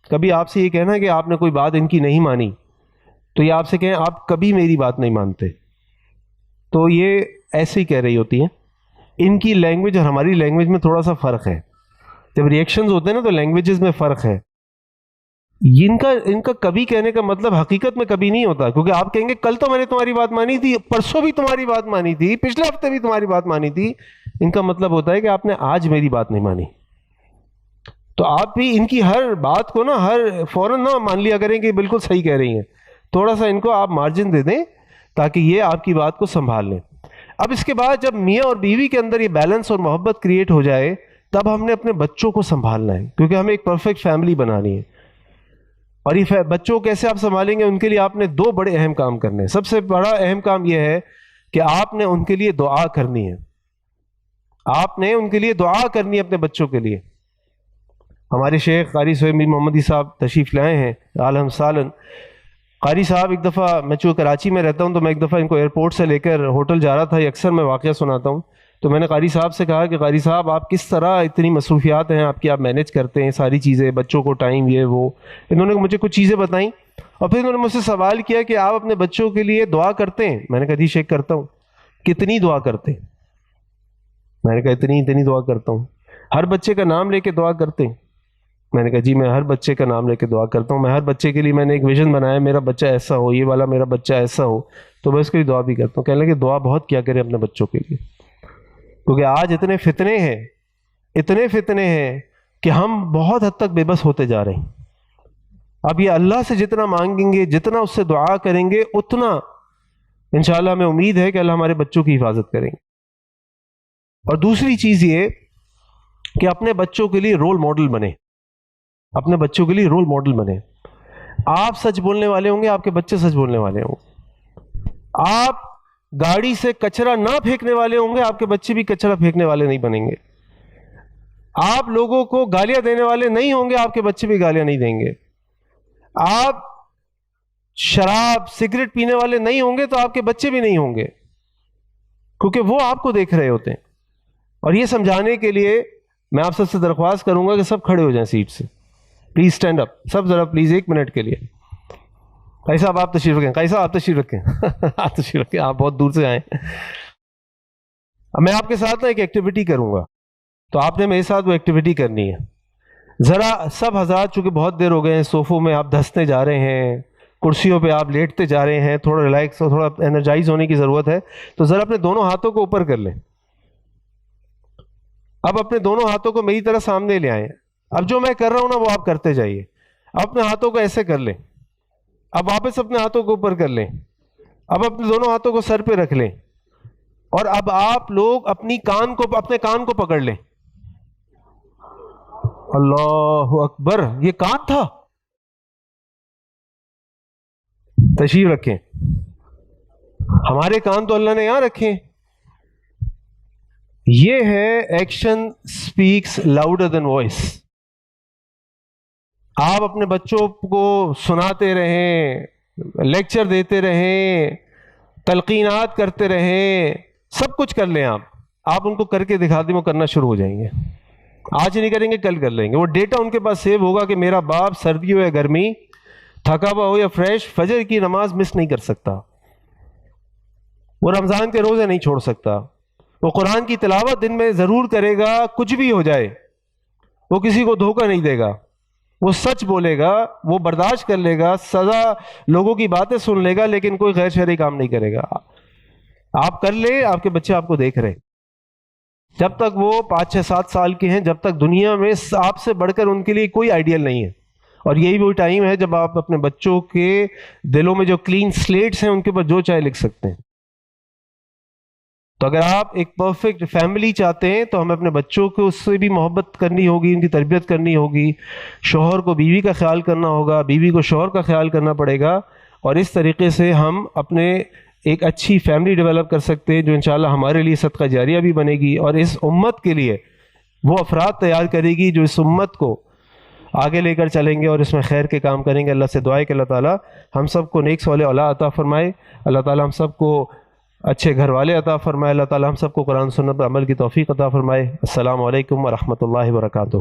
کبھی آپ سے یہ کہنا کہ آپ نے کوئی بات ان کی نہیں مانی، تو یہ آپ سے کہیں آپ کبھی میری بات نہیں مانتے، تو یہ ایسے ہی کہہ رہی ہوتی ہیں. ان کی لینگویج اور ہماری لینگویج میں تھوڑا سا فرق ہے. جب ریئیکشنز ہوتے ہیں نا تو لینگویجز میں فرق ہے. ان کا کبھی کہنے کا مطلب حقیقت میں کبھی نہیں ہوتا، کیونکہ آپ کہیں گے کل تو میں نے تمہاری بات مانی تھی، پرسوں بھی تمہاری بات مانی تھی، پچھلے ہفتے بھی تمہاری بات مانی تھی. ان کا مطلب ہوتا ہے کہ آپ نے آج میری بات نہیں مانی. تو آپ بھی ان کی ہر بات کو نا فوراً نہ مان لیا کریں کہ بالکل صحیح کہہ رہی ہیں، تھوڑا سا ان کو آپ مارجن دے دیں تاکہ یہ آپ کی بات کو سنبھال لیں۔ اب اس کے بعد جب میاں اور بیوی کے اندر یہ بیلنس اور محبت کریٹ ہو جائے تب ہم نے اپنے بچوں کو سنبھالنا ہے، کیونکہ ہمیں ایک پرفیکٹ فیملی بنانی ہے۔ اور یہ بچوں کیسے آپ سنبھالیں گے، ان کے لیے آپ نے 2 بڑے اہم کام کرنے ہیں۔ سب سے بڑا اہم کام یہ ہے کہ آپ نے ان کے لیے دعا کرنی ہے، آپ نے ان کے لیے دعا کرنی ہے اپنے بچوں کے لیے۔ ہمارے شیخ قاری سہیل میر محمدی صاحب تشریف لائے ہیں، عالم سالن۔ قاری صاحب ایک دفعہ، میں چونکہ کراچی میں رہتا ہوں تو میں ایک دفعہ ان کو ایئرپورٹ سے لے کر ہوٹل جا رہا تھا، یہ اکثر میں واقعہ سناتا ہوں، تو میں نے قاری صاحب سے کہا کہ قاری صاحب آپ کس طرح اتنی مصروفیات ہیں آپ کی، آپ مینیج کرتے ہیں ساری چیزیں، بچوں کو ٹائم یہ وہ۔ انہوں نے مجھے کچھ چیزیں بتائیں اور پھر انہوں نے مجھ سے سوال کیا کہ آپ اپنے بچوں کے لیے دعا کرتے ہیں؟ میں نے کہا جی شیخ کرتا ہوں۔ کتنی دعا کرتے ہیں؟ میں نے کہا اتنی دعا کرتا ہوں۔ ہر بچے کا نام لے کے دعا کرتے ہیں؟ میں نے کہا جی میں ہر بچے کا نام لے کے دعا کرتا ہوں، میں ہر بچے کے لیے میں نے ایک ویژن بنایا، میرا بچہ ایسا ہو، یہ والا میرا بچہ ایسا ہو، تو میں اس کے لیے دعا بھی کرتا ہوں۔ کہنے لگے دعا بہت کیا کریں اپنے بچوں کے لیے، کیونکہ آج اتنے فتنے ہیں کہ ہم بہت حد تک بے بس ہوتے جا رہے ہیں۔ اب یہ اللہ سے جتنا مانگیں گے، جتنا اس سے دعا کریں گے، اتنا انشاءاللہ ہمیں امید ہے کہ اللہ ہمارے بچوں کی حفاظت کریں گے۔ اور دوسری چیز یہ کہ اپنے بچوں کے لیے رول ماڈل بنے، اپنے بچوں کے لیے رول ماڈل بنے۔ آپ سچ بولنے والے ہوں گے، آپ کے بچے سچ بولنے والے ہوں گے۔ آپ گاڑی سے کچرا نہ پھینکنے والے ہوں گے، آپ کے بچے بھی کچرا پھینکنے والے نہیں بنیں گے۔ آپ لوگوں کو گالیاں دینے والے نہیں ہوں گے، آپ کے بچے بھی گالیاں نہیں دیں گے۔ آپ شراب سگریٹ پینے والے نہیں ہوں گے تو آپ کے بچے بھی نہیں ہوں گے، کیونکہ وہ آپ کو دیکھ رہے ہوتے ہیں۔ اور یہ سمجھانے کے لیے میں آپ سب سے درخواست کروں گا کہ سب کھڑے ہو جائیں سیٹ سے، پلیز اسٹینڈ اپ، سب ذرا پلیز 1 منٹ کے لیے۔ قاری صاحب آپ تشریف رکھیں، قاری صاحب آپ تشریف رکھیں آپ تشریف رکھیں، آپ بہت دور سے آئے۔ اب میں آپ کے ساتھ ایک ایکٹیویٹی کروں گا، تو آپ نے میرے ساتھ وہ ایکٹیویٹی کرنی ہے۔ ذرا سب حضرات چونکہ بہت دیر ہو گئے ہیں، صوفوں میں آپ دھستے جا رہے ہیں، کرسیوں پہ آپ لیٹتے جا رہے ہیں، تھوڑا ریلیکس اور تھوڑا انرجائز ہونے کی ضرورت ہے، تو ذرا اپنے دونوں ہاتھوں کو اوپر کر لیں۔ اب اپنے دونوں ہاتھوں کو میری طرح سامنے لے آئیں۔ اب جو میں کر رہا ہوں نا وہ آپ کرتے جائیے۔ اپنے ہاتھوں کو ایسے کر لیں، اب واپس اپنے ہاتھوں کو اوپر کر لیں، اب اپنے دونوں ہاتھوں کو سر پہ رکھ لیں، اور اب آپ لوگ اپنے کان کو پکڑ لیں۔ اللہ اکبر، یہ کان تھا؟ تشریف رکھیں۔ ہمارے کان تو اللہ نے یہاں رکھے۔ یہ ہے action specs louder than voice. آپ اپنے بچوں کو سناتے رہیں، لیکچر دیتے رہیں، تلقینات کرتے رہیں، سب کچھ کر لیں۔ آپ ان کو کر کے دکھا دیں، وہ کرنا شروع ہو جائیں گے۔ آج نہیں کریں گے کل کر لیں گے۔ وہ ڈیٹا ان کے پاس سیو ہوگا کہ میرا باپ سردی ہو یا گرمی، تھکا ہوا ہو یا فریش، فجر کی نماز مس نہیں کر سکتا، وہ رمضان کے روزے نہیں چھوڑ سکتا، وہ قرآن کی تلاوت دن میں ضرور کرے گا، کچھ بھی ہو جائے، وہ کسی کو دھوکہ نہیں دے گا، وہ سچ بولے گا، وہ برداشت کر لے گا، سزا لوگوں کی باتیں سن لے گا، لیکن کوئی غیر شرعی کام نہیں کرے گا۔ آپ کر لیں، آپ کے بچے آپ کو دیکھ رہے ہیں۔ جب تک وہ 5 6 7 سال کے ہیں، جب تک دنیا میں آپ سے بڑھ کر ان کے لیے کوئی آئیڈیل نہیں ہے۔ اور یہی وہ ٹائم ہے جب آپ اپنے بچوں کے دلوں میں جو کلین سلیٹس ہیں ان کے اوپر جو چاہے لکھ سکتے ہیں۔ تو اگر آپ ایک پرفیکٹ فیملی چاہتے ہیں تو ہمیں اپنے بچوں کو اس سے بھی محبت کرنی ہوگی، ان کی تربیت کرنی ہوگی، شوہر کو بیوی کا خیال کرنا ہوگا، بیوی کو شوہر کا خیال کرنا پڑے گا، اور اس طریقے سے ہم اپنے ایک اچھی فیملی ڈیولپ کر سکتے ہیں جو انشاءاللہ ہمارے لیے صدقہ جاریہ بھی بنے گی، اور اس امت کے لیے وہ افراد تیار کرے گی جو اس امت کو آگے لے کر چلیں گے اور اس میں خیر کے کام کریں گے۔ اللہ سے دعا ہے کہ اللہ تعالیٰ ہم سب کو نیک صالح اولاد عطا فرمائے، اللہ تعالیٰ ہم سب کو اچھے گھر والے عطا فرمائے، اللہ تعالیٰ ہم سب کو قرآن سنت پر عمل کی توفیق عطا فرمائے۔ السلام علیکم ورحمۃ اللہ وبرکاتہ۔